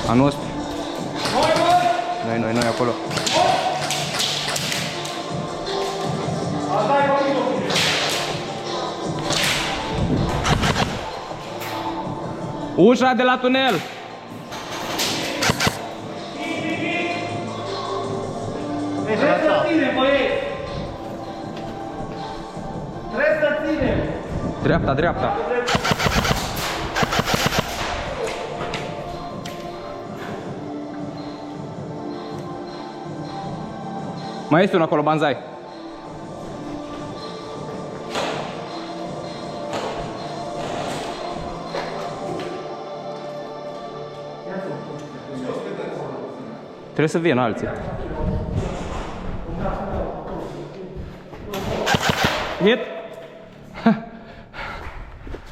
A nostru. Noi acolo. Ușa de la tunel! Trebuie să ținem, băieți! Trebuie să ținem! Dreapta, dreapta! Mai este unul acolo, banzai. Trebuie să vină alții.